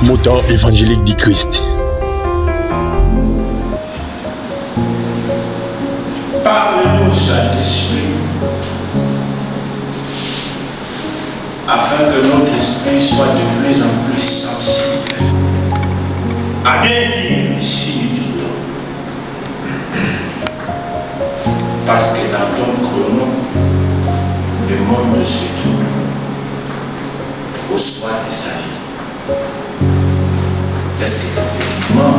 Moteur évangélique du Christ. Parle-nous, Saint-Esprit, afin que notre esprit soit de plus en plus sensible à bien lire les signes du temps. Parce que dans ton chrono, le monde se trouve au soir de sa vie. Est-ce que effectivement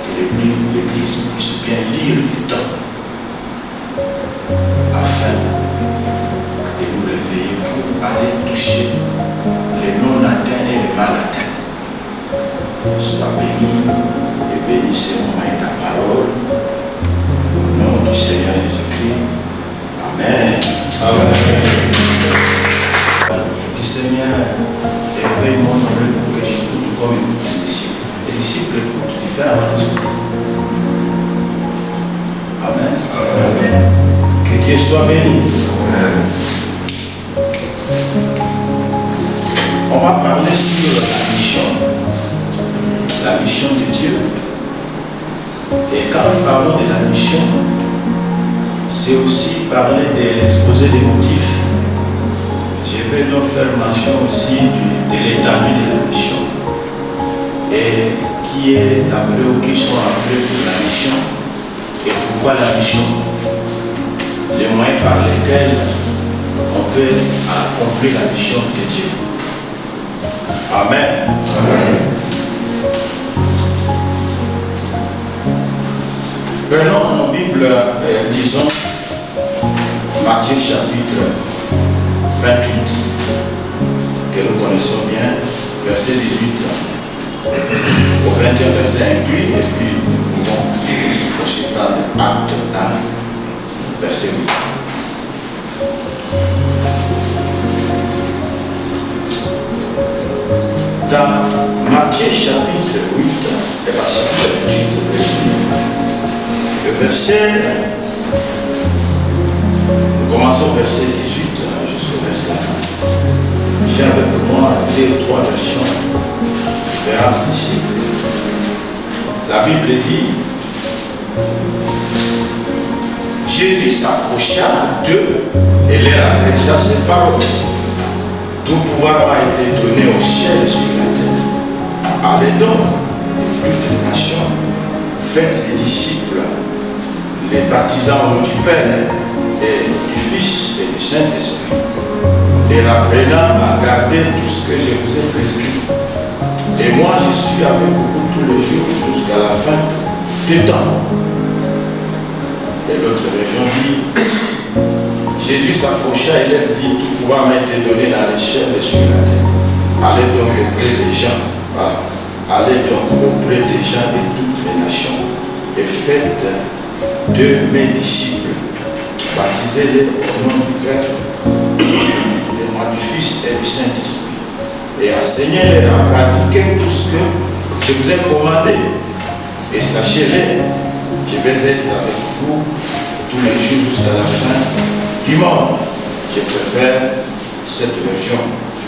que l'Église puisse bien lire le temps afin de nous réveiller pour aller toucher les non atteints et les mal atteints? Sois béni et bénissez moi et ta parole. Au nom du Seigneur Jésus-Christ. Amen. Amen. Du Seigneur, éveille mon oreille pour que j'écoute comme écoute un disciple. Les disciples écoutent différemment des autres. Amen. Amen. Que Dieu soit béni. Amen. On va parler sur la mission de Dieu. Et quand nous parlons de la mission, c'est aussi parler de l'exposé des motifs. Je vais donc faire mention aussi de l'étendue de la mission et qui est appelé ou qui sont appelés pour la mission et pourquoi la mission, les moyens par lesquels on peut accomplir la mission de Dieu. Amen. Amen. Prenons nos Bibles et lisons Matthieu chapitre 28, que nous connaissons bien, verset 18 au 21, verset inclus, et puis nous pouvons prochain acte 1, verset 8. Dans Matthieu chapitre 8, et chapitre 28, le verset, nous commençons au verset 18 jusqu'au verset 1. J'ai avec moi 2 ou 3 versions différentes ici. La Bible dit: Jésus s'approcha d'eux et leur adressa ces paroles. Tout pouvoir m'a été donné au ciel et sur la terre. Allez donc de toutes les nations, faites des disciples, les baptisant au nom du Père et du Fils et du Saint-Esprit, et apprenant à garder tout ce que je vous ai prescrit. Et moi, je suis avec vous tous les jours jusqu'à la fin du temps. Et l'autre région dit: Jésus s'approcha et leur dit: tout pouvoir m'a été donné dans les cieux et sur la terre. Allez donc auprès des gens, allez donc auprès des gens de toutes les nations et faites de mes disciples. Baptisez-les au nom du Père, et moi du Fils et du Saint-Esprit. Et enseignez-les à pratiquer tout ce que je vous ai commandé. Et sachez-les, je vais être avec vous tous les jours jusqu'à la fin du monde. Je préfère cette région.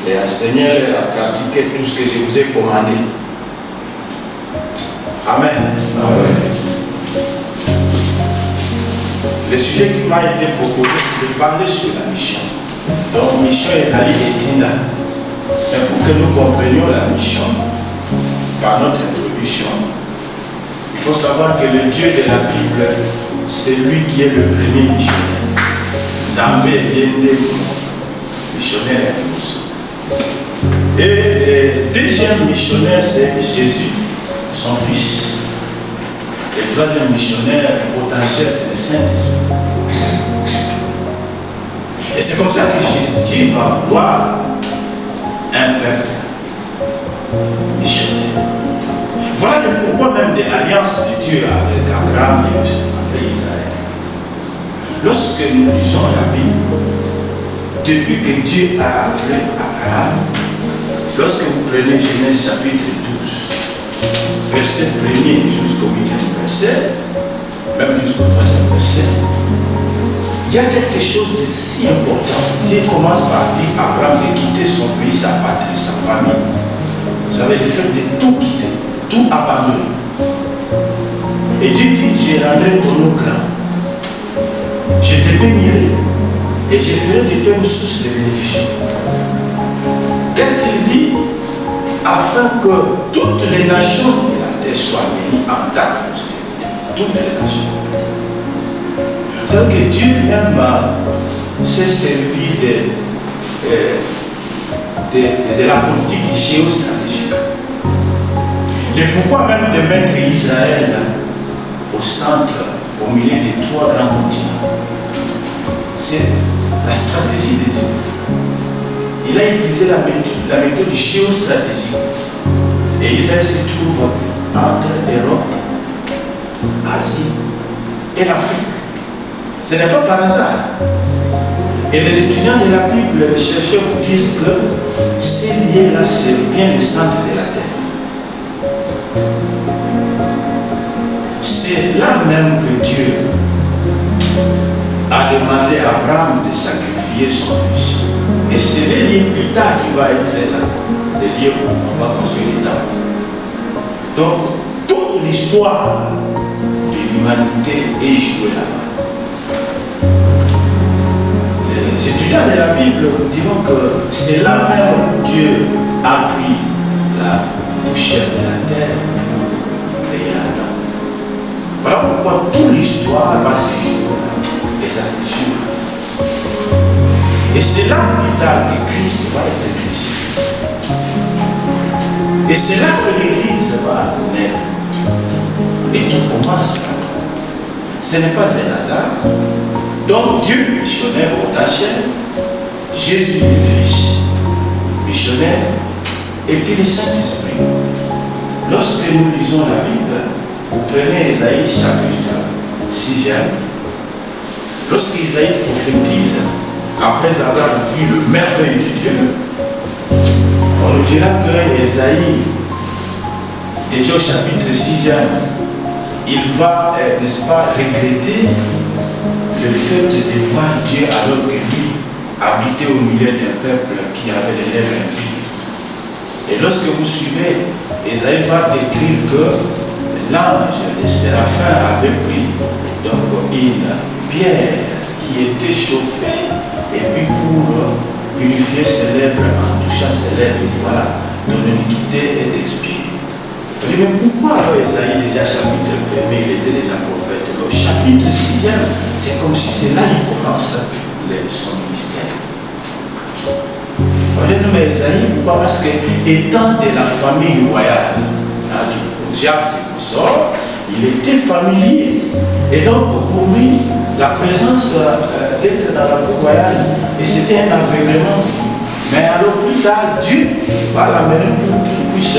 Et enseignez-les à pratiquer tout ce que je vous ai commandé. Amen. Amen. Le sujet qui m'a été proposé, c'est de parler sur la mission. Donc, mission est allée et Tina. Mais pour que nous comprenions la mission, par notre introduction, il faut savoir que le Dieu de la Bible, c'est lui qui est le premier missionnaire. Zambé Yende, missionnaire à Et le deuxième missionnaire, c'est Jésus, son fils. Le troisième missionnaire potentiel, c'est le Saint-Esprit. Et c'est comme ça que Jésus va voir un peuple missionnaire. Voilà le pourquoi même de l'alliance de Dieu avec Abraham et avec Israël. Lorsque nous lisons la Bible, depuis que Dieu a appelé Abraham, lorsque vous prenez Genèse chapitre 12, verset 1er jusqu'au 8e verset, même jusqu'au 3e verset, il y a quelque chose de si important. Dieu commence par dire à Abraham de quitter son pays, sa patrie, sa famille. Vous savez, le fait de tout quitter, tout abandonner. Et Dieu dit, je rendrai ton eau grand. Je te bénirai et je ferai de toi une source de bénéfice. Qu'est-ce qu'il dit? Afin que toutes les nations de la terre soient bénies en ta postérité. Toutes les nations. C'est vrai que Dieu même s'est servi de la politique géostratégique. Le pourquoi même de mettre Israël au centre, au milieu des trois grands continents, c'est la stratégie de Dieu. Il a utilisé la méthode géostratégique. Et Israël se trouve entre l'Europe, l'Asie et l'Afrique. Ce n'est pas par hasard. Et les étudiants de la Bible, les chercheurs vous disent que ces liens-là, c'est bien le centre de la terre. C'est là même que Dieu a demandé à Abraham de sacrifier son fils. Et c'est le lieu plus tard qui va être là, le lieu où on va construire les temples. Donc, toute l'histoire de l'humanité est jouée là-bas. Les étudiants de la Bible vous diront que c'est là même où Dieu a pris la poussière de la terre pour créer Adam. Voilà pourquoi toute l'histoire va se jouer là. Et ça se joue là. Et c'est là plus tard que Christ va être crucifié. Et c'est là que l'Église va naître. Et tout commence là. Ce n'est pas un hasard. Donc Dieu, missionnaire potentiel, Jésus le Fils, missionnaire, et puis le Saint-Esprit. Lorsque nous lisons la Bible, vous prenez Isaïe chapitre 6. Lorsque Isaïe prophétise, après avoir vu le merveille de Dieu, on nous dira que Isaïe, déjà au chapitre 6, il va, n'est-ce pas, regretter le fait de voir Dieu alors que lui habitait au milieu d'un peuple qui avait les lèvres impies. Et lorsque vous suivez, Isaïe va décrire que l'ange, le séraphin, avait pris donc une pierre qui était chauffée et puis pour purifier ses lèvres en touchant ses lèvres, il dit voilà, ton iniquité est expiée. Je dis, mais pourquoi alors Isaïe, déjà chapitre 1er, il était déjà prophète? Le chapitre 6e, c'est comme si c'est là qu'il commence son ministère. On dit, mais Isaïe, pourquoi? Parce que étant de la famille royale, Jacques et Consort, il était familier. Et donc, pour lui, la présence d'être dans la cour royale, et c'était un aveuglement. Mais alors plus tard, Dieu va l'amener pour qu'il puisse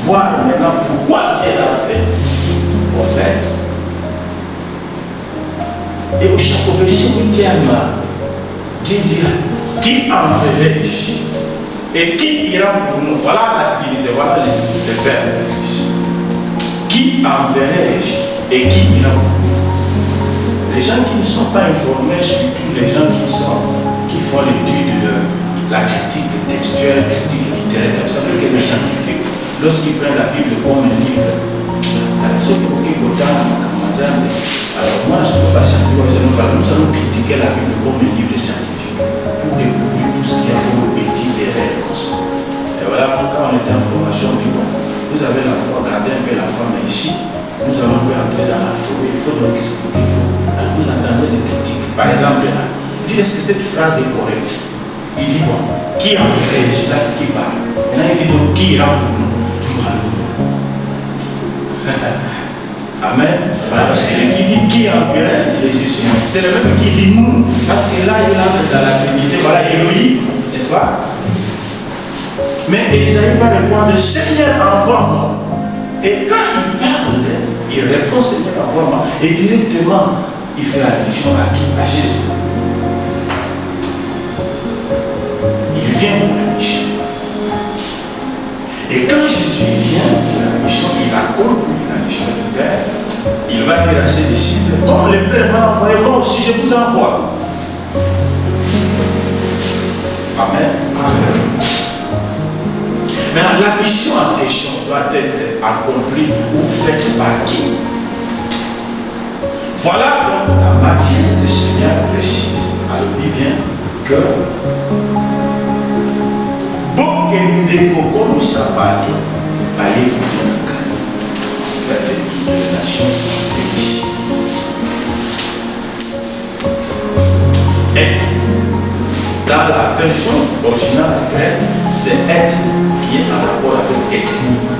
voir maintenant pourquoi Dieu l'a fait prophète. Et au verset 8e, Dieu dira, qui enverrai-je et qui ira pour nous? Voilà la Trinité, voilà le Père et le Fils. Qui enverrai-je et qui ira pour nous? Les gens qui ne sont pas informés, surtout les gens qui font l'étude de la critique textuelle, critique littéraire, vous savez que les scientifiques, lorsqu'ils prennent la Bible comme un livre, alors moi je ne peux pas scientifique, nous allons critiquer la Bible comme un livre scientifique pour découvrir tout ce qu'il y a comme bêtises et erreurs. Et voilà, quand on était en formation, on dit bon, vous avez la foi, gardez un peu la foi, mais ici, nous allons entrer dans la forêt, il faut donc expliquer, il faut. Alors vous entendez des critiques. Par exemple, là, il dit est-ce que cette phrase est correcte? Il dit bon, qui enverrai-je? Là, c'est qui parle. Maintenant, il dit donc qui ira pour nous? Tout le monde. Amen. Alors, c'est lui qui dit qui enverrai-je? Jésus. C'est le même qui dit nous. Parce que là, il entre dans la Trinité. Voilà, Elohim, n'est-ce pas? Mais Isaïe va répondre Seigneur, envoie-moi. Et quand il parle, il répond Seigneur, envoie-moi. Et directement, il fait allusion à qui? À Jésus. Il vient pour la mission. Et quand Jésus vient pour la mission, il accomplit la mission du Père. Il va dire à ses disciples, comme le Père m'a envoyé, moi aussi je vous envoie. Amen. Amen. Maintenant, la mission en question doit être accomplie ou faite par qui? Voilà donc la matière du Seigneur précise. Alors, dit bien que Bokende Koko Sabato a évolué faire de toutes les nations des disciples. Être. Dans la version originale grecque, c'est être qui est en rapport avec ethnique.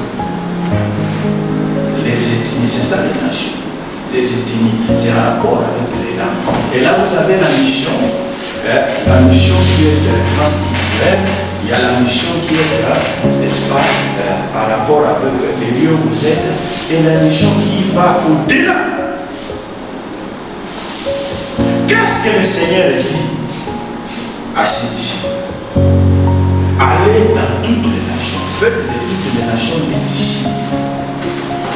Les ethnies, c'est ça les nations. Les ethnies, c'est en rapport avec les langues. Et là, vous avez la mission qui est transculturelle. Il y a la mission qui est, n'est-ce pas, en rapport avec les lieux où vous êtes, et la mission qui va au-delà. Qu'est-ce que le Seigneur dit à ses disciples? Allez dans toutes les nations, faites de toutes les nations des disciples.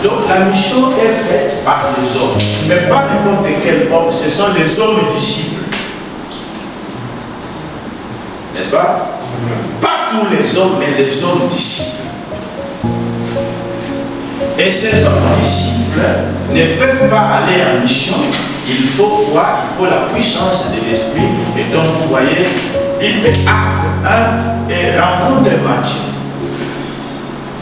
Donc la mission est faite par les hommes, mais pas n'importe quel homme, ce sont les hommes disciples. N'est-ce pas? Pas tous les hommes, mais les hommes disciples. Et ces hommes disciples ne peuvent pas aller en mission. Il faut quoi? Il faut la puissance de l'esprit. Et donc vous voyez, il est acte 1 et rencontre Matthieu.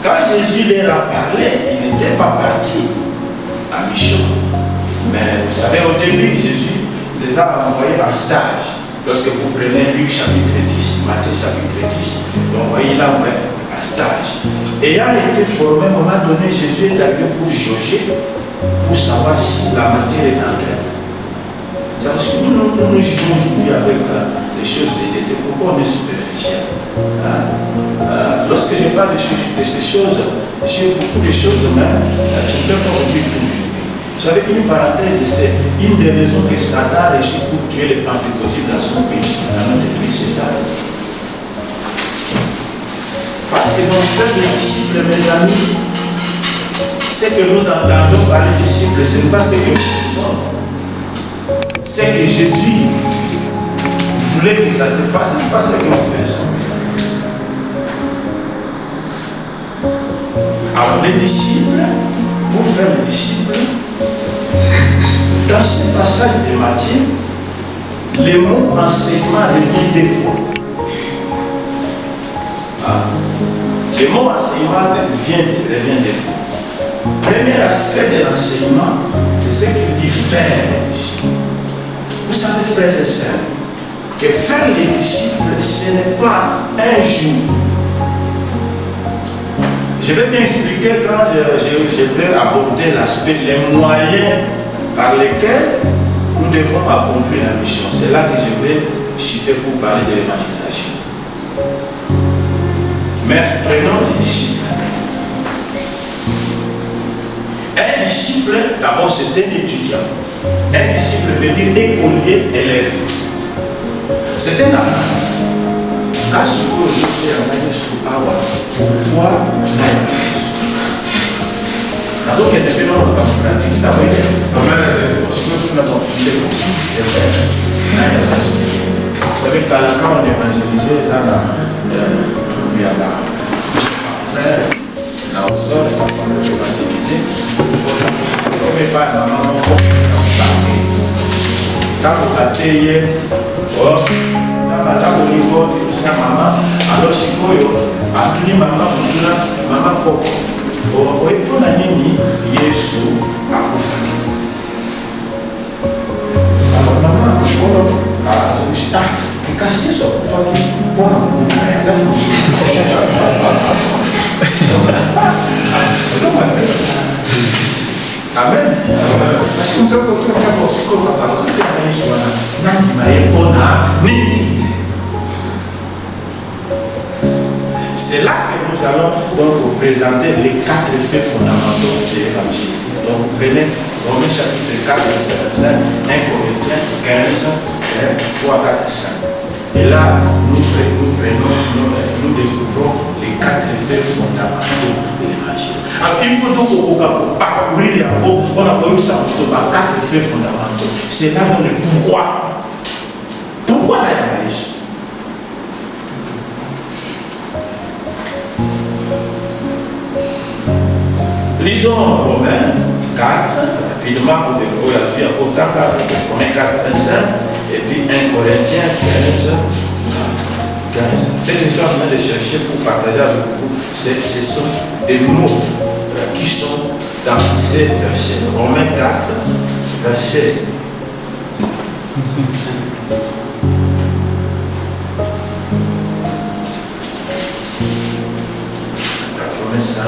Quand Jésus leur a parlé, il n'était pas parti en mission. Mais vous savez, au début, Jésus les a envoyés en stage. Lorsque vous prenez Luc chapitre 10, Matthieu chapitre 10, vous voyez là, un stage. Ayant été formé, à un moment donné, Jésus est arrivé pour jauger, pour savoir si la matière est en train. C'est parce que nous jouons aujourd'hui avec les choses de Dieu. C'est pourquoi on est superficiel. Lorsque je parle de ces choses, j'ai beaucoup de choses même, je ne peux pas vous dire toujours. Vous savez, une parenthèse, c'est une des raisons que Satan a réussi pour tuer les pentecôtistes dans son pays. Dans notre pays, c'est ça. Parce que dans le fait des disciples, mes amis, ce que nous entendons par les disciples, ce n'est pas ce que nous faisons. C'est que Jésus voulait que ça se fasse, ce n'est pas ce que nous faisons. Alors les disciples, pour faire les disciples, dans ce passage de Matthieu, le mot enseignement revient deux fois. Le mot enseignement revient deux fois. Premier aspect de l'enseignement, c'est ce qu'il dit faire les disciples. Vous savez, frères et sœurs, que faire les disciples, ce n'est pas un jour. Je vais bien expliquer quand je vais aborder l'aspect, les moyens par lesquels nous devons accomplir la mission. C'est là que je vais citer pour parler de l'évangélisation. Mais prenons les disciples. Un disciple, d'abord c'est un étudiant. Un disciple veut dire écolier, élève. C'est un apprenti. Quand je peux aujourd'hui amener sous Awa, pourquoi dans aucun événement, on va pratiquer ta voix. Vous savez qu'à la quand on évangélisait, ça il y a un frère, là aux autres, quand on évangélisait, on ne met pas la maman, on parle. Quand vous battez, oh, ça va au niveau de sa maman, alors je suis à tous les mamans, maman Coco. Oifuna nini Yesu akufanya. Mama mkono azungusha kikasi Yesu akufanya mbona mbona yazani. Amen. Basi mtoto kwa siku hapa kwa Yesu ana nani maepona nini. C'est là que nous allons donc présenter les 4 faits fondamentaux de l'évangile. Donc vous prenez Romains chapitre 4, verset 25, 1 Corinthiens 15, 3, 4, 5. Et là, nous découvrons les 4 faits fondamentaux de l'évangile. Alors il faut donc parcourir les apôtres, on a eu ça par 4 faits fondamentaux. C'est là où le pourquoi. Pourquoi la Jésus? Lisons Romains 4, rapidement pour découvrir Romains 4, 25, et puis 1 Corinthiens 15. Cette histoire que je viens de chercher pour partager avec vous, ce sont des mots qui sont dans ces versets. Romains 4, verset 5. 5,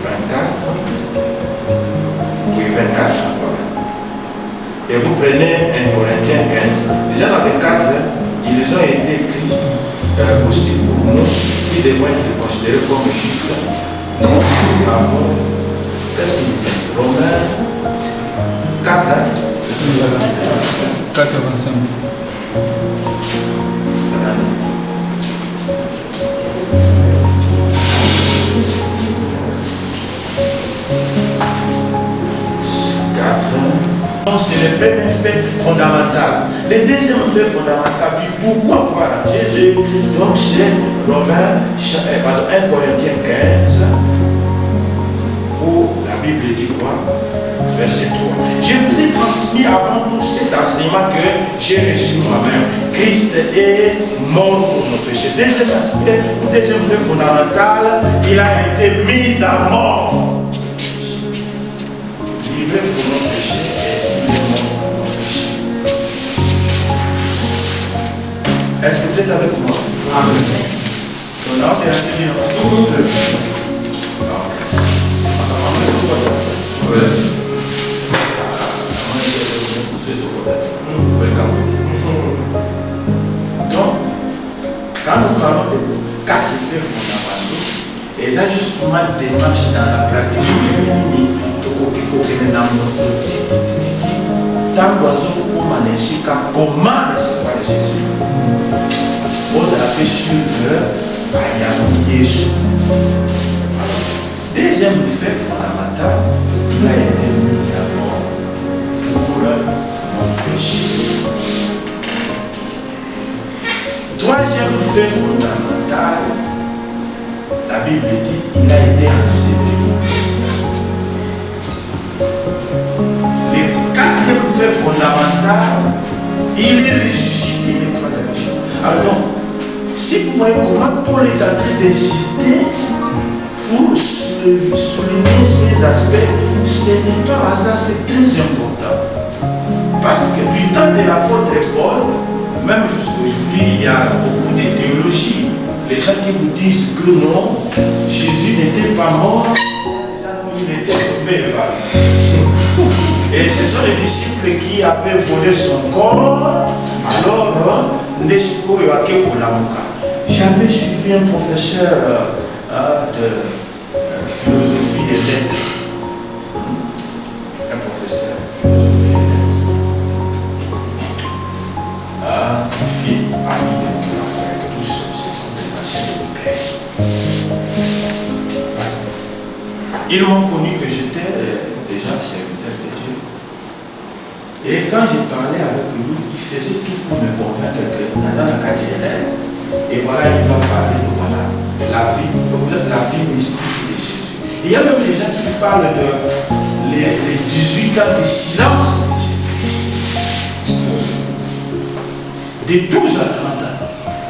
24, oui 24, et vous prenez 1 Corinthiens 15, déjà dans les 4, ils ont été écrits aussi pour nous, qui devons être considérés comme justes. Nous avons, qu'est-ce qu'il dit? Romains 4, 4 à 25. C'est le premier fait fondamental. Le deuxième fait fondamental du pourquoi croire en Jésus, donc c'est Romains 1 Corinthiens 15, où la Bible dit quoi? Verset 3. Je vous ai transmis avant tout cet enseignement que j'ai reçu moi-même. Christ est mort pour nos péchés. Deuxième aspect, deuxième fait fondamental, il a été mis à mort. Livré pour nos péchés. Est-ce que vous êtes avec moi? Amen. Donc là, on est resté bien. Donc, quand nous parlons de 4 faits fondamentaux, et ça justement démarche dans la pratique de l'économie, tant d'oiseaux comme un échec, comment recevoir Jésus? Vous avez suivre Ayam Yeshua. Deuxième fait fondamental, il a été mis à mort pour mon péché. Troisième fait fondamental, la Bible dit il a été enseveli. Le quatrième fait fondamental, il est ressuscité le troisième jour. Alors donc, si vous voyez comment Paul est en train d'insister pour souligner ces aspects, ce n'est pas hasard, c'est très important. Parce que du temps de l'apôtre Paul, même jusqu'aujourd'hui, il y a beaucoup de théologie. Les gens qui vous disent que non, Jésus n'était pas mort, les gens qui étaient tombé. Et ce sont les disciples qui avaient volé son corps. Alors, j'avais suivi un professeur de philosophie et lettres. Un professeur de philosophie et lettres. Fille, ami de mon frère, tous ces anciens de père. Ils m'ont connu que j'étais déjà serviteur de Dieu. Et quand j'ai parlé avec lui, il faisait tout pour me convaincre que Nazana Kadielè, et voilà, il va parler de voilà, la vie mystique de Jésus. Et il y a même des gens qui parlent de les 18 ans de silence de Jésus. De 12 à 30 ans.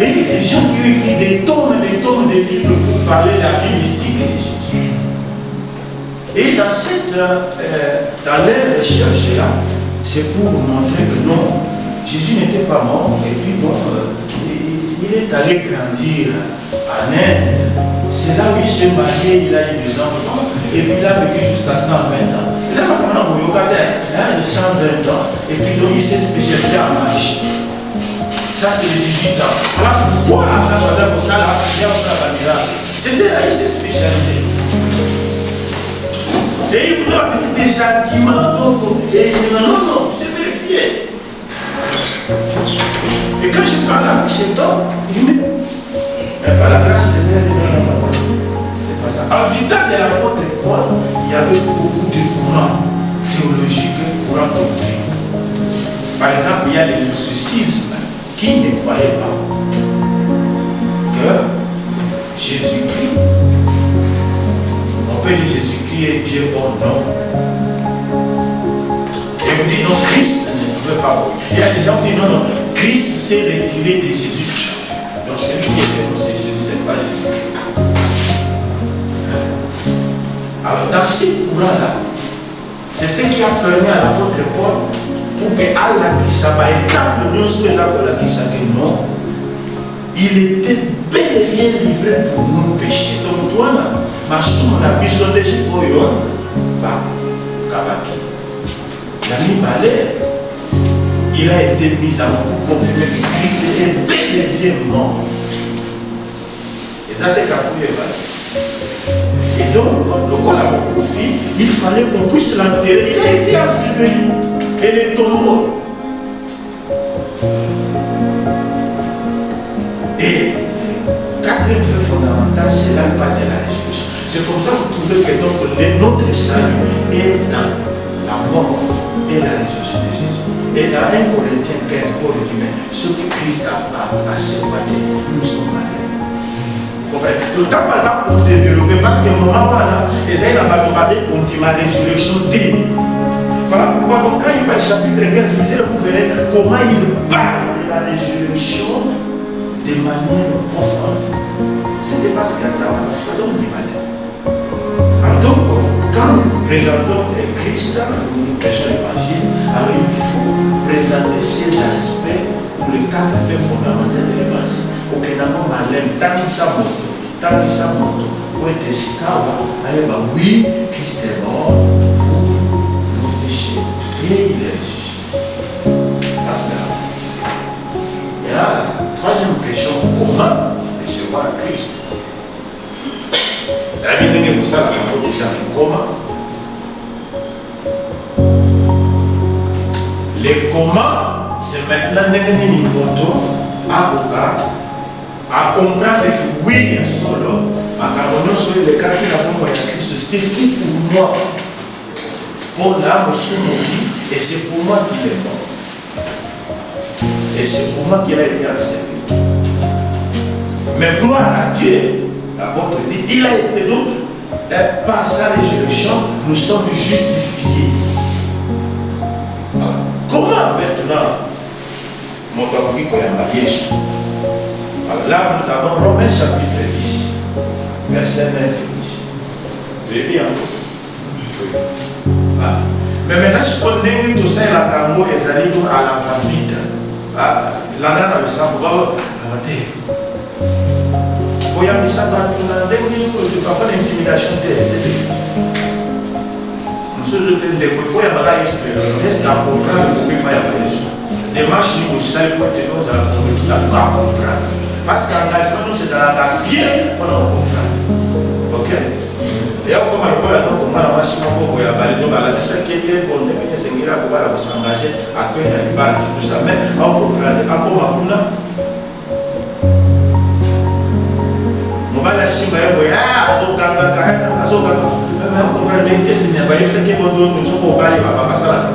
Et il y a des gens qui ont écrit des tonnes de livres pour parler de la vie mystique de Jésus. Et dans leur recherche là, c'est pour montrer que non, Jésus n'était pas mort, et puis bon, il est allé grandir en Inde. C'est là où il s'est marié, il a eu des enfants, et puis il a vécu jusqu'à 120 ans. C'est ça qu'on a au Yokata, il a 120 ans, et puis donc il s'est spécialisé en magie. Ça c'est les 18 ans. Voilà pourquoi la voisine pour ça là, c'était là, il s'est spécialisé. Et il voudrait avec des arguments, et il dit non, c'est vérifié. Et quand je parle avec cet homme, il dit mais par la grâce de Dieu, non, c'est pas ça. Alors du temps de l'apôtre Paul, il y avait beaucoup de courants théologiques, courants doctrines. Par exemple, il y a les gnosticismes qui ne croyaient pas que Jésus Jésus-Christ est Dieu ou non. Et vous dites non, Christ ne pouvait pas mourir. Il y a des gens qui disent non, non, Christ s'est retiré de Jésus. Donc celui qui est venu, c'est Jésus, c'est pas Jésus-Christ. Alors dans ce courant-là, c'est ce qui a permis à l'apôtre Paul pour que Allah qui s'abat étant nous soit là qui s'abat non, il était bel et bien livré pour nous pécher. Donc toi là, ma somme a besoin de chez Boyon, bah, Kabaki. Il a mis balai. Il a été mis à mort pour confirmer que Christ est bel et bien mort. Et ça c'est capouillé. Et donc, le corps a beaucoup profit, il fallait qu'on puisse l'enterrer. Il a été enseveli. Et les tombeaux. Et le quatrième fait fondamental, c'est l'impact de la résurrection. C'est comme ça que vous trouvez que donc, notre salut est dans la mort et la résurrection de Jésus. Et dans 1 Corinthiens 15, Paul dit, mais ce que Christ a séparé, nous sommes malheureux. Le temps pas ça pour développer parce que mon maman là, ils ont basé pour la résurrection D. Voilà pourquoi donc quand il parle du chapitre 15, vous verrez comment il parle de la résurrection de manière profonde. C'était parce qu'il y a la façon du matin. Alors donc, quand nous présentons Christ, nous prêchons l'évangile, alors il faut présenter ces aspects pour les quatre faits fondamentaux de l'évangile. Pour que nous ayons malin, tant qu'il s'amoto, pour être esclave, oui, Christ est mort pour nos péchés et il est ressuscité. C'est là. Et là, la troisième question, comment recevoir Christ? La Bible dit que pour ça, la parole déjà fait comment? Les comment, c'est maintenant une moto à comprendre que oui, il y a solo, à Cameroun, sur les cas qui n'ont pas Christ, c'est tout pour moi. Pour l'âme sous mon vie, et c'est pour moi qu'il est mort. Et c'est pour moi qu'il a été enseigné. Mais gloire à Dieu, l'apôtre dit, il a été donc, par sa résurrection, nous sommes justifiés. Alors, comment maintenant, mon topic est Jésus? Alors là, nous avons Romains chapitre 10, verset 9 et 10. Vous avez bien? Oui. Mais maintenant, si on dit que tout ça, la tango est allé à la vite. Là, dans le sang, on va la terre. Il y a mis ça dans le temps, parfois l'intimidation nous sommes il faut y avoir est-ce qu'on comprend le qu'il faut y avoir des marches nous savons pour être nous allons comprendre parce qu'engagement nous c'est dans la bien pour nous comprendre. Ok. Et alors comme on va donc comment la machine pour y avoir donc la ça qui était pour ne pas s'engager pour la s'engager à que la libération tout ça mais on comprend à comment on a on va la simba ya boya azokanga kana azokanga même comprendre que c'est n'est pas ça qui bon nous sommes pas les papa sala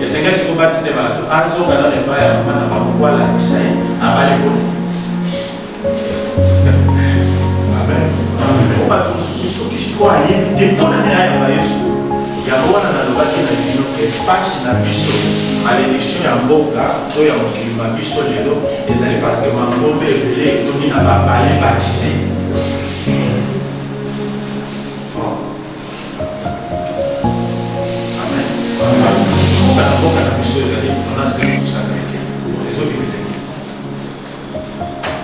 et c'est que c'est combattre des malades azokanga ne pas ya mana ba pour la kisai abale bonne amen on va tous ce qui quoi y des bonnes ya ba Yesu ya mwana na lobaki na bino ke passe na biso à l'édition ya mboka to ya mokilima biso lelo ezali parce que mangombe ebele toki na bapale baptisé. Amen. Mboka na mboka na biso ezali monastère tout ça chrétien ezo bibele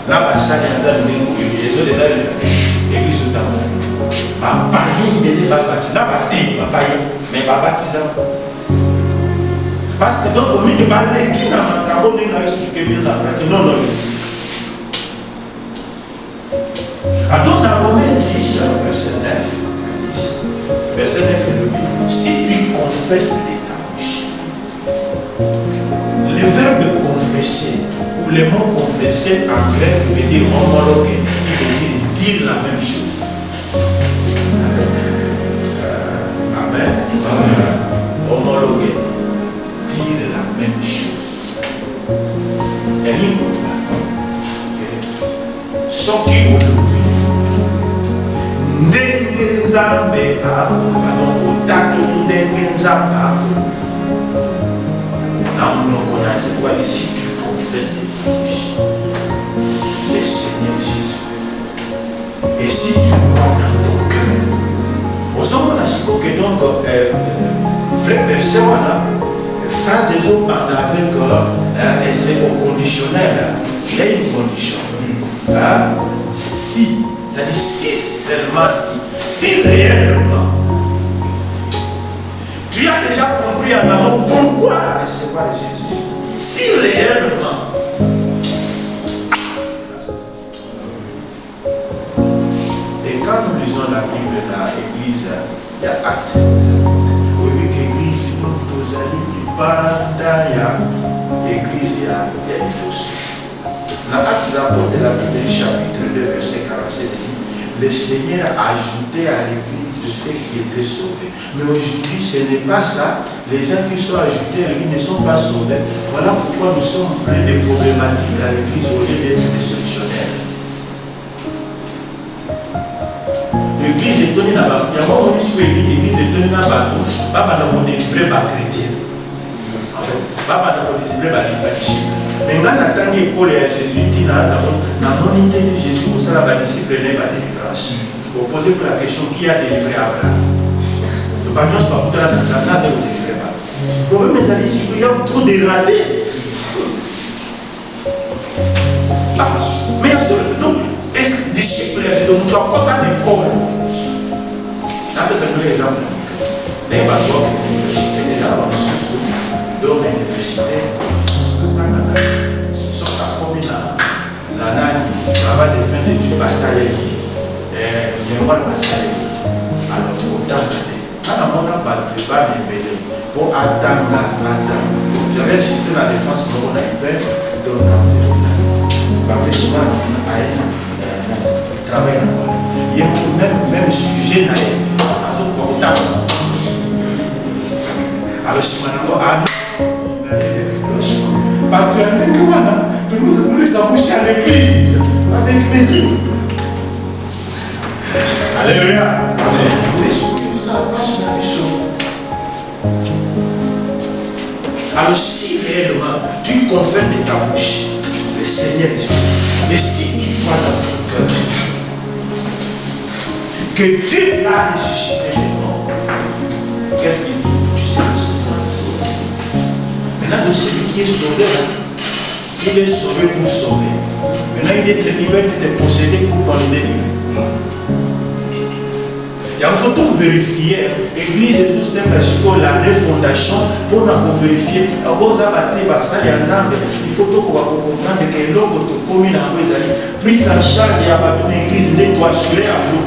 na basali ya nzambe ndengu ezo ezali église otambo bapayi ndenge babati na bateyi bapayi mais babatiza parce que donc au milieu de baleki na makambo ndenge na expliqué bien na pratique non non donc dans Romains 10 verset 9 verset 9 il dit si tu confesses de ta bouche le verbe confesser ou le mot confesser en grec veut dire homologuer qui veut dire la même chose. Amen. Homologuer, dire la même chose. Et nous, ce qui vous dit, Nzambe akoba donc otato ndenge Nzambe akoba. C'est pourquoi si tu confesses de ta bouche le Seigneur Jésus, et si tu crois dans ton cœur, aux hommes on a dit que donc vrai verset on a phrase des autres avec c'est au conditionnel, il y a une condition. Si, c'est-à-dire si seulement si réellement tu as déjà compris en amont pourquoi recevoir Jésus. Si réellement et quand nous lisons la Bible dans l'église, il y a acte. Oui, l'église, donc aux amis, il y a l'église, il y a des dossiers. Dans l'acte des apôtres de la Bible, chapitre 2, verset 47, dit le Seigneur a ajouté à l'église ceux qui étaient sauvés. Mais aujourd'hui, ce n'est pas ça. Les gens qui sont ajoutés à l'église ne sont pas sauvés. Voilà pourquoi nous sommes pleins de problématiques à l'église au lieu d'être des solutionnaires. L'église est donnée à Batou. Il y a un moment où l'église est donnée à Batou. Papa n'a pas délivré ma chrétien. En fait, papa n'a pas délivré ma disciple. Mais quand on attend l'école à Jésus, il dit dans mon unité de Jésus, pour ça, la disciple n'est pas délivrance. Vous posez pour la question qui a délivré Abraham. Le patron, c'est pas pour la dans sa place, vous délivrez pas. Le problème, c'est qu'il y a trop de ratés. Mais donc, est-ce que disciple, donc, nous avons à l'école. C'est un exemple. Les bateaux, l'université, les arbres, donc l'université, ils sont comme la travail de fin d'études Bassalé, mémoire Bassalé. Alors, autant de quand on a battu, pas les pour attendre. J'avais assisté à la défense, mais on a eu peur de nous souvent à travailler. Il y a même sujet à alors, si on a parce que nous les avons poussés à l'église. Parce que alléluia. L'esprit nous a passé dans les choses. Alors si réellement tu confesses de ta bouche le Seigneur Jésus, et si tu crois dans ton cœur que Dieu a ressuscité les morts, qu'est-ce qu'il dit? Tu sais maintenant, de celui qui est sauvé, il est sauvé pour sauver. Maintenant, il est libre de posséder pour le délivrer. Il faut tout vérifier. L'église Jésus Saint la refondation pour nous vérifier. Il faut tout comprendre que l'autre commune en prise en charge de l'église doit assurer à vous.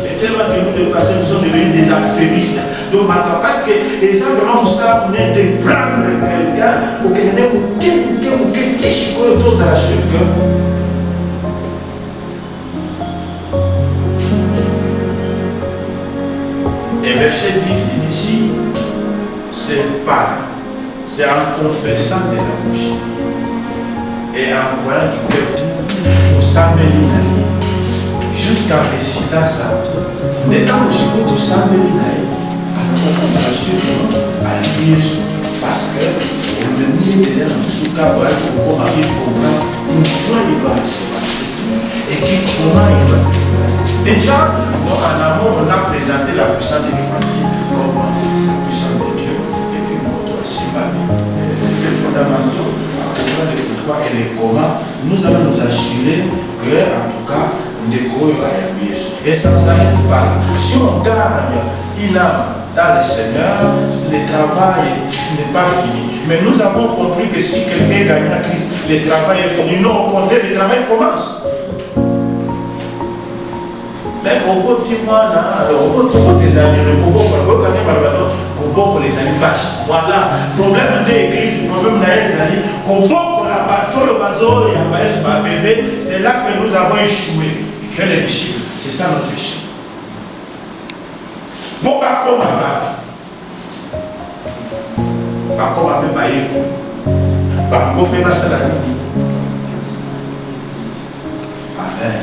Et tellement que nous, de passé, nous sommes devenus des affairistes. Donc, parce que les gens vraiment ça, on est de prendre quelqu'un pour qu'il ait un petit peu à la suite. Et verset 10, il dit ici, c'est en confessant de la bouche et en croyant du cœur pour s'améliorer jusqu'en récitant ça. Dès quand j'écoute s'améliorer, alors on rassure à Jésus parce que on le met dans le souka pour pouvoir comprendre pourquoi il va recevoir Jésus et comment il va recevoir Jésus. Déjà, en amont, on a présenté la puissance de l'évangile comme la puissance de Dieu et puis on doit s'évaluer les faits fondamentaux, les pourquoi et les comment. Nous allons nous assurer que, en tout cas, et sans ça, il parle. Si on gagne une âme dans le Seigneur, le travail n'est pas fini. Mais nous avons compris que si quelqu'un gagne à Christ, le travail est fini. Non, au contraire, le travail commence. Mais au bout de moi, au bout des années, le bout les années vaches. Voilà, le problème de l'église, le problème de l'Église, c'est là que nous avons échoué. Quel est le chiffre? C'est ça notre péché. Bon, pas comme Amen.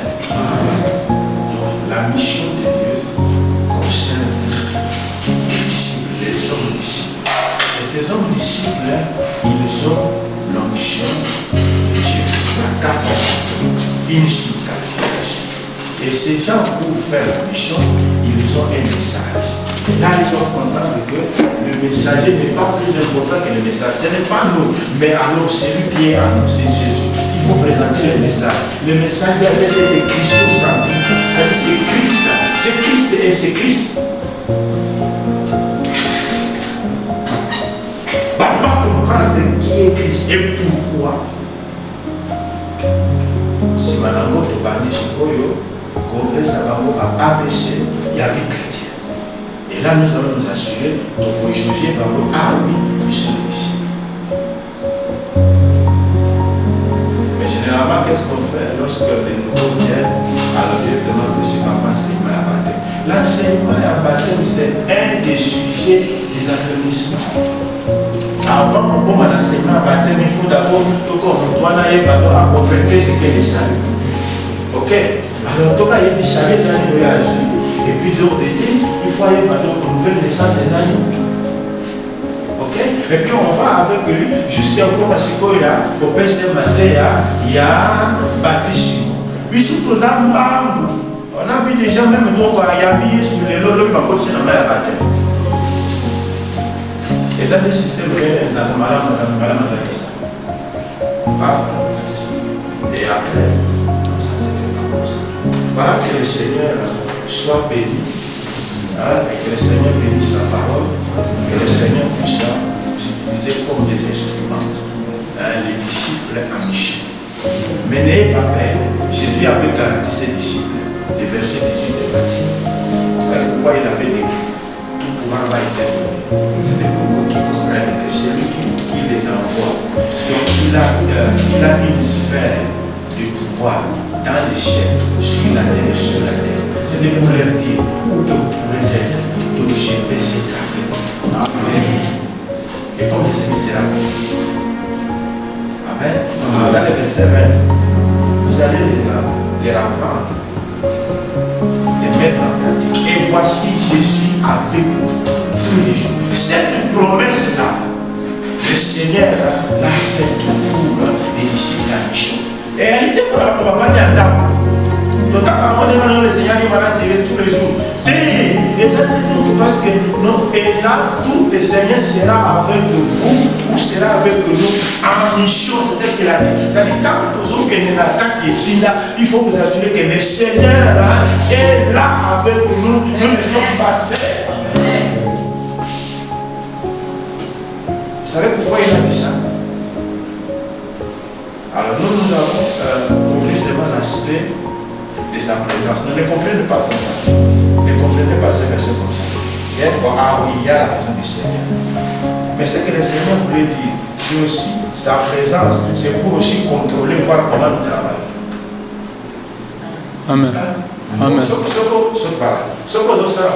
La mission de Dieu disciples, ils ont l'onction de Dieu, la capacité, une qualification. Et ces gens, pour faire la mission, ils ont un message. Et là, ils doivent comprendre que le messager n'est pas plus important que le message. Ce n'est pas nous, mais alors celui qui est en nous, c'est Jésus. Il faut présenter le message. Le message doit être de Christocentrique. C'est Christ. C'est Christ et c'est Christ. On va comprendre qui est Christ et pourquoi. Si madame te parle sur Koyo, qu'on peut savoir ABC, il y a vie chrétienne. Et là, nous allons nous assurer de juger par le ah oui, ils sont ici. Mais généralement, qu'est-ce qu'on fait lorsque les nouveaux viennent? Alors, directement, c'est pas l'enseignement à baptême. L'enseignement à baptême, c'est un des sujets des affermissements. Avant qu'on commence l'enseignement à baptême, il faut d'abord que on doit aller à comprendre ce qu'est le salut. Ok? Alors, tout cas, il y a des salés dans le voyage. Et puis donc, il faut aller par une nouvelle naissance des animaux. Ok? Et puis on va avec lui, jusqu'à encore parce qu'il y a, au PC matin, il y a baptême. Puis surtout, on a vu des gens même donc il y a mis sur les lots, le bateau, c'est dans la baptême. Et ça, c'était le malade, et après, ça ne se fait pas comme ça. Voilà que le Seigneur soit béni, et que le Seigneur bénisse sa parole, que le Seigneur puisse utiliser comme des instruments les disciples en mission. Mais n'ayez pas peur, Jésus avait garanti ses disciples, les versets 18 et 21. C'est pourquoi il avait dit tout pouvoir va être donné. C'était pour qu'ils comprennent que c'est lui qui les envoie. Donc il a une sphère de pouvoir dans les chaînes, sur la terre et sur la terre. C'est de pour leur dire où que vous pourrez être. Donc je vais être avec vous. Amen. Et comme le Seigneur sera avec vous. Amen. Vous allez les servir. Vous allez les apprendre. Les mettre en pratique. Et voici, je suis avec vous tous les jours. Cette promesse-là, le Seigneur l'a faite pour les disciples à mission. Et elle était pour la propagande à table. Donc, quand on demande le Seigneur, il va la tirer tous les jours. Et ça, parce que non, et ça, tout le Seigneur sera avec vous ou sera avec nous en mission. C'est ce qu'il a dit. Ça dit, tant que toujours qu'il y a une attaque qui est là, il faut vous assurer que le Seigneur est là avec nous. Nous ne sommes pas seuls. Vous savez pourquoi il a dit ça? Alors nous avons compris seulement l'aspect de sa présence. Ne les comprenez pas comme ça. Ne comprenez pas ces versets comme ça. Et ah oui, il y a la présence du Seigneur. Mais ce que le Seigneur voulait dire, c'est aussi sa présence, c'est pour aussi contrôler, voir comment nous travaillons. Amen. Amen. Ce que nous savons, c'est que nous sommes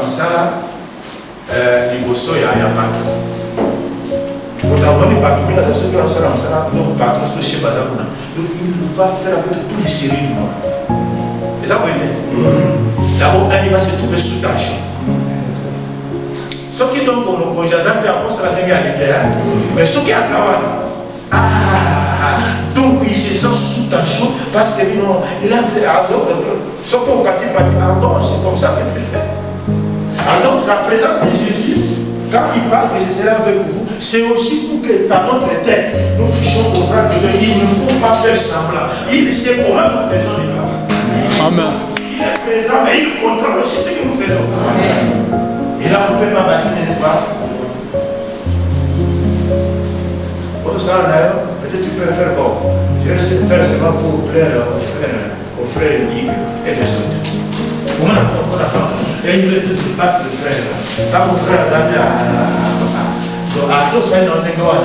donc il va faire avec tous les séries du monde. Et ça, vous voyez, d'abord, il va se trouver sous tension. Ce qui donc, comme le conjaza, puis après, ça va dégager à l'idée. Mais ce qui a ça, donc il se sent sous tension parce que il a ce qu'on ne dit pas, c'est comme ça que tu fais. Alors, donc, la présence de Jésus, quand il parle que je serai avec vous, c'est aussi pour que dans notre tête, nous puissions comprendre qu'il ne faut pas faire semblant. Il sait comment nous faisons les travail. Amen. Il est présent, mais il contrôle aussi ce que nous faisons. Amen. Et là, on ne peut pas bâtir, n'est-ce pas? Pour ça, d'ailleurs, peut-être tu peux faire bon. Je vais essayer de faire seulement pour plaire aux frères Ligue et les autres. On a ça. Et il veut que tu passes le frère. Quand mon frère a dit donc à tous ça dans les gars,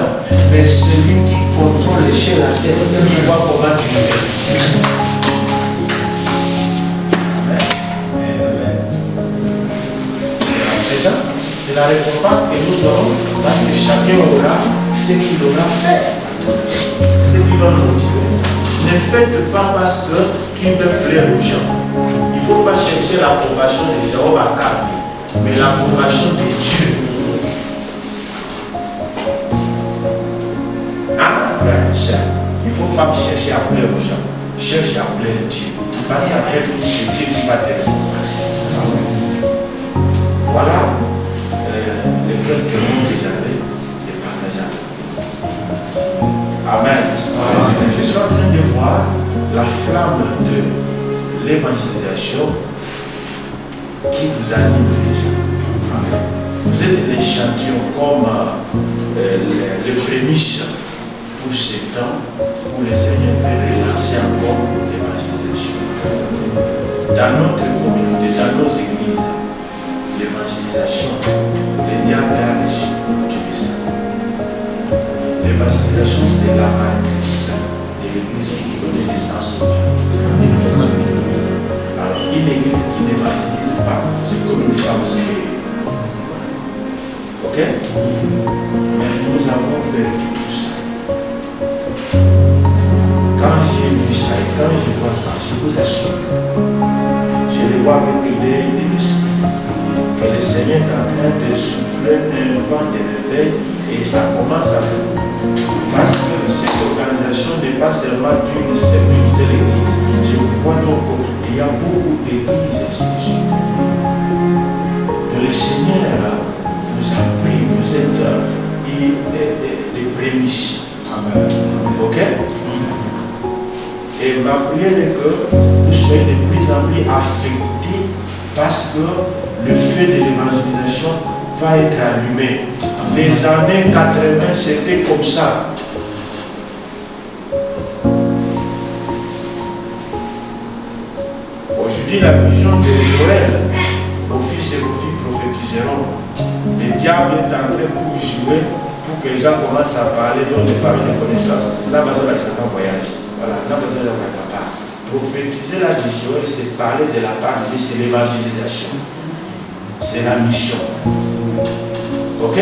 mais celui qui contrôle les chaînes à terre, il voit comment tu fais. Amen. Déjà, c'est la récompense que nous aurons parce que chacun aura ce qu'il aura fait. C'est ce qui va nous motiver. Ne faites pas parce que tu veux plaire aux gens. Il ne faut pas chercher l'approbation des gens, mais l'approbation de Dieu. frère, cher, il ne faut pas chercher à plaire aux gens. Cherche à plaire Dieu. Parce qu'après tout, c'est Dieu qui va te récompenser. Voilà les quelques mots que j'avais de partager avec vous. Amen. Amen. Je suis en train de voir la flamme de l'évangélisation qui vous anime déjà. Amen. Vous êtes l'échantillon comme les prémices pour ce temps où le Seigneur veut relancer encore l'évangélisation. Dans notre communauté, dans nos églises, l'évangélisation, le diable a réussi pour tuer ça. L'évangélisation, c'est la matrice de l'église qui donne naissance au Dieu. Alors, une église qui n'évangélise pas, c'est comme une femme stérile. Ok? Mais nous avons perdu tout ça. Quand j'ai vu ça et quand je vois ça, je vous assure, je le vois avec l'œil de l'esprit, que le Seigneur est en train de souffler un vent de réveil et ça commence à faire. Parce que cette organisation n'est pas seulement d'une seule église. Je vous vois donc, il y a beaucoup d'églises ainsi de suite. Que le Seigneur vous a pris, vous êtes des prémices. Amen. Ok? Et ma prière est que vous soyez de plus en plus affectés parce que le feu de l'évangélisation va être allumé. Les années 80, c'était comme ça. Aujourd'hui, la vision de Joël, vos fils et vos filles prophétiseront. Le diable est en train pour jouer, pour que les gens commencent à parler, donc de parler de connaissances. Ça va besoin d'un voyage. Voilà, on a besoin d'avoir papa. Prophétiser la vie de Joël, c'est parler de la part de Dieu, c'est l'évangélisation. C'est la mission. Ok?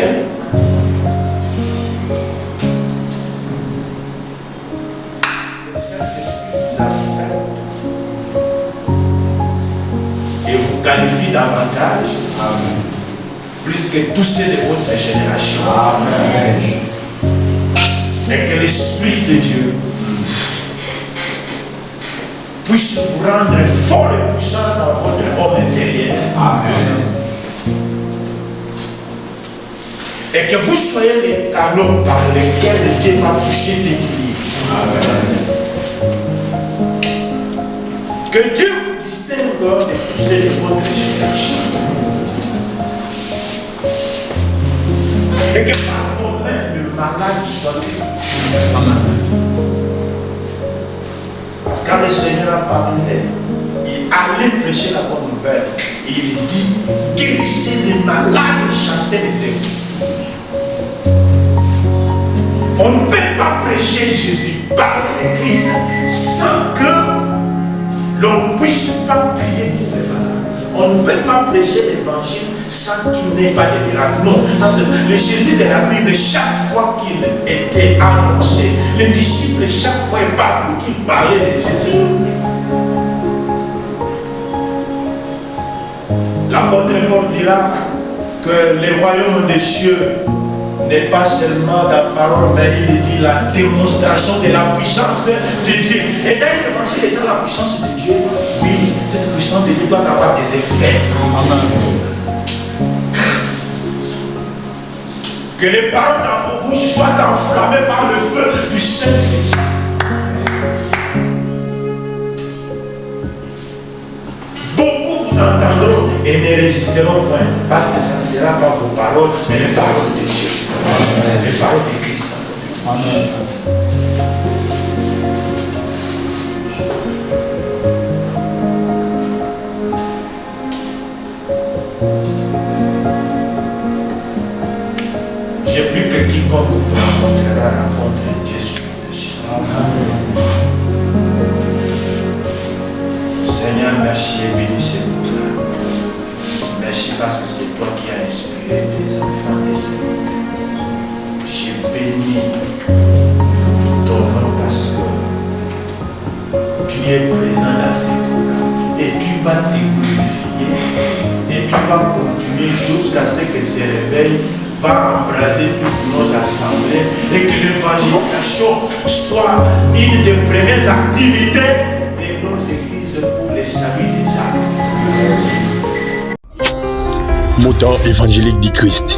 Le Saint-Esprit vous a fait et vous qualifie davantage. Amen. Plus que tous ceux de votre génération. Amen. Et que l'Esprit de Dieu puisse vous rendre fort et puissant dans votre homme intérieur. Amen. Et que vous soyez les canaux par lesquels Dieu va toucher l'équilibre. Amen. Que Dieu vous distingue de tous ceux de votre génération. Et que par vos mains, le malade soit guéri. Amen. Parce que quand le Seigneur a parlé, il allait prêcher la bonne nouvelle. Il dit, guérissez les malades, chassez les démons. On ne peut pas prêcher Jésus, parler de Christ, sans que l'on ne puisse pas prier pour les malades. On ne peut pas prêcher l'évangile sans qu'il n'ait pas de miracle. Non, ça c'est le Jésus de la Bible. Chaque fois qu'il était annoncé, les disciples chaque fois et partout qu'ils parlaient de Jésus, l'apôtre Paul dira que le royaume des cieux n'est pas seulement la parole, mais il dit la démonstration de la puissance de Dieu. Et dans l'évangile étant la puissance de Dieu, oui, cette puissance de Dieu doit avoir des effets. Amen. Que les paroles dans vos bouches soient enflammées par le feu du Saint-Esprit. Beaucoup vous entendront et ne résisteront point, parce que ça ne sera pas vos paroles, mais les paroles de Dieu. Amen. Les paroles de Christ. Amen. J'ai plus que quiconque vous rencontrera rencontre Dieu sur votre chemin. Seigneur, merci et bénis ce monde-là. Merci parce que c'est toi qui as inspiré tes enfants d'esprit. J'ai béni ton nom parce que tu es présent dans ces programmes et tu vas te glorifier et tu vas continuer jusqu'à ce que ce réveil va embraser toutes nos assemblées et que l'évangélisation soit une des premières activités de nos églises pour le salut des âmes. Moteur évangélique du Christ.